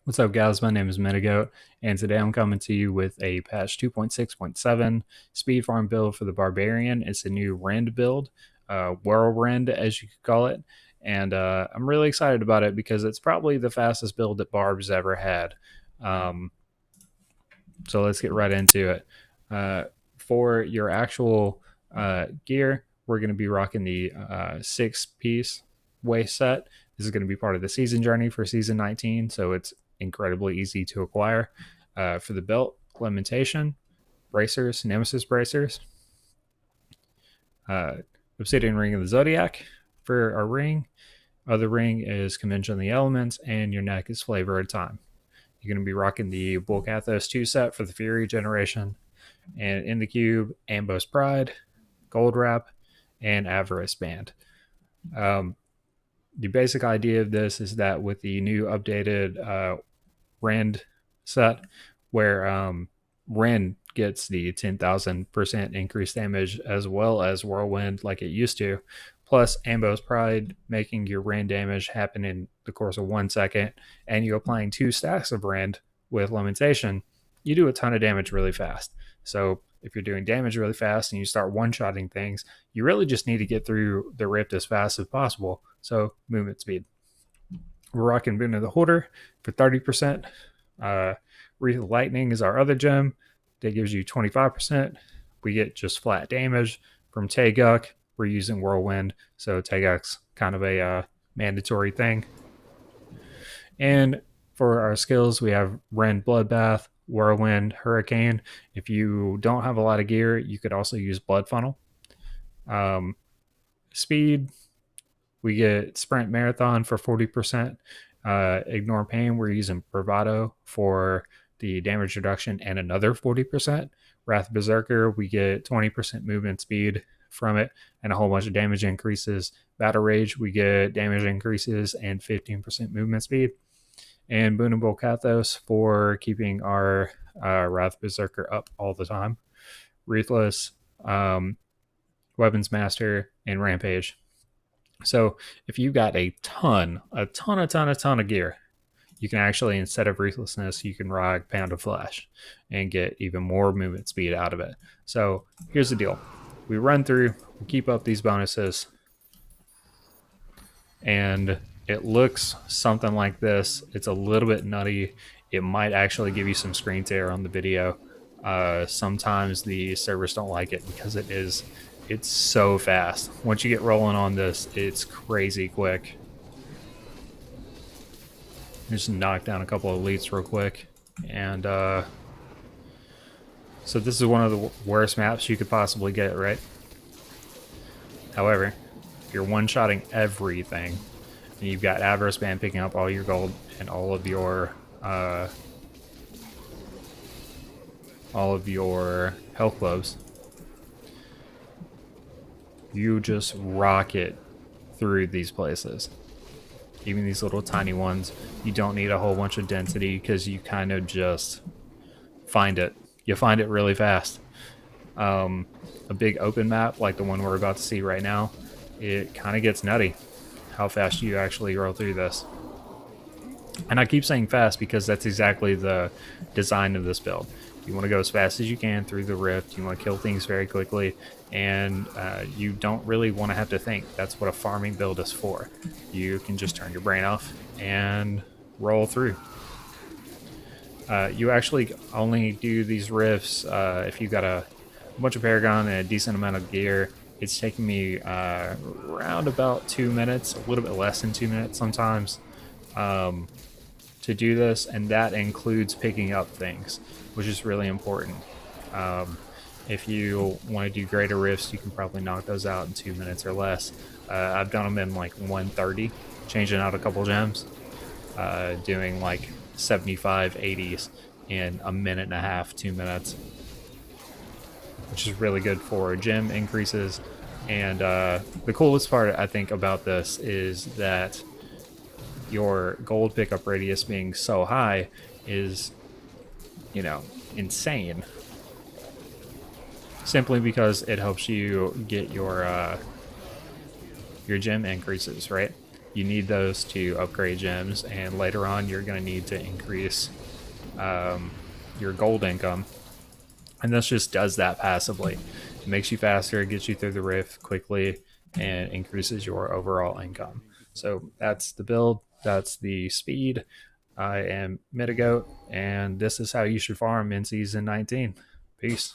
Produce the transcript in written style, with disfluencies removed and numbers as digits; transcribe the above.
What's up, guys? My name is Metagoat, and today I'm coming to you with a patch 2.6.7 speed farm build for the Barbarian. It's a new Rend build, Whirlwind, as you could call it, and I'm really excited about it because it's probably the fastest build that Barb's ever had. Um, so let's get right into it. For your actual gear, we're going to be rocking the 6-piece waist set. This is going to be part of the season journey for season 19, so it's incredibly easy to acquire. For the belt, Lamentation, bracers, Nemesis bracers, uh, Obsidian Ring of the Zodiac for our ring. Other ring is Convention of the Elements, and your neck is Flavor of Time. You're going to be rocking the Bulkathos 2 set for the Fury generation, and in the cube, Ambos Pride, Gold Wrap, and Avarice Band. Um, the basic idea of this is that with the new updated Rend set, where Rend gets the 10,000% increased damage as well as Whirlwind like it used to, plus Ambos Pride making your Rend damage happen in the course of 1 second, and you applying 2 stacks of Rend with Lamentation, you do a ton of damage really fast. So if you're doing damage really fast and you start one-shotting things, you really just need to get through the rift as fast as possible. So movement speed. We're rocking Boon of the Hoarder for 30%. Wreath of Lightning is our other gem. That gives you 25%. We get just flat damage. From Taeguk, we're using Whirlwind, so Taeguk's kind of a mandatory thing. And for our skills, we have Rend Bloodbath, Whirlwind, Hurricane. If you don't have a lot of gear, you could also use Blood Funnel. Speed, we get Sprint Marathon for 40%. Ignore Pain, we're using Bravado for the damage reduction and another 40%. Wrath Berserker, we get 20% movement speed from it and a whole bunch of damage increases. Battle Rage, we get damage increases and 15% movement speed. And Boon and Bulkathos for keeping our Wrath Berserker up all the time. Ruthless, Weapons Master, and Rampage. So if you got a ton of gear, you can actually, instead of Ruthlessness, you can rock Pound of Flesh and get even more movement speed out of it. So here's the deal. We run through, we keep up these bonuses, and it looks something like this. It's a little bit nutty. It might actually give you some screen tear on the video. Sometimes the servers don't like it because it's so fast. Once you get rolling on this, it's crazy quick. Just knock down a couple of elites real quick. And so this is one of the worst maps you could possibly get, right? However, if you're one-shotting everything, and you've got Avarice Band picking up all your gold and all of your health globes, you just rocket through these places. Even these little tiny ones, you don't need a whole bunch of density because you kind of just find it. You find it really fast. A big open map like the one we're about to see right now, it kind of gets nutty how fast you actually roll through this. And I keep saying fast because that's exactly the design of this build. You want to go as fast as you can through the rift. You want to kill things very quickly, and you don't really want to have to think. That's what a farming build is for. You can just turn your brain off and roll through. You actually only do these rifts if you got a bunch of Paragon and a decent amount of gear. It's taking me around about 2 minutes, a little bit less than 2 minutes sometimes, to do this, and that includes picking up things, which is really important. If you want to do greater rifts, you can probably knock those out in 2 minutes or less. I've done them in like 1:30, changing out a couple gems, doing like 75, 80s in a minute and a half, 2 minutes, which is really good for gem increases. And the coolest part I think about this is that your gold pickup radius being so high is, insane. Simply because it helps you get your gem increases, right? you need those to upgrade gems, and later on you're going to need to increase your gold income. And this just does that passively. It makes you faster, it gets you through the rift quickly, and increases your overall income. So that's the build, that's the speed. I am Mitigoat, and this is how you should farm in season 19. Peace.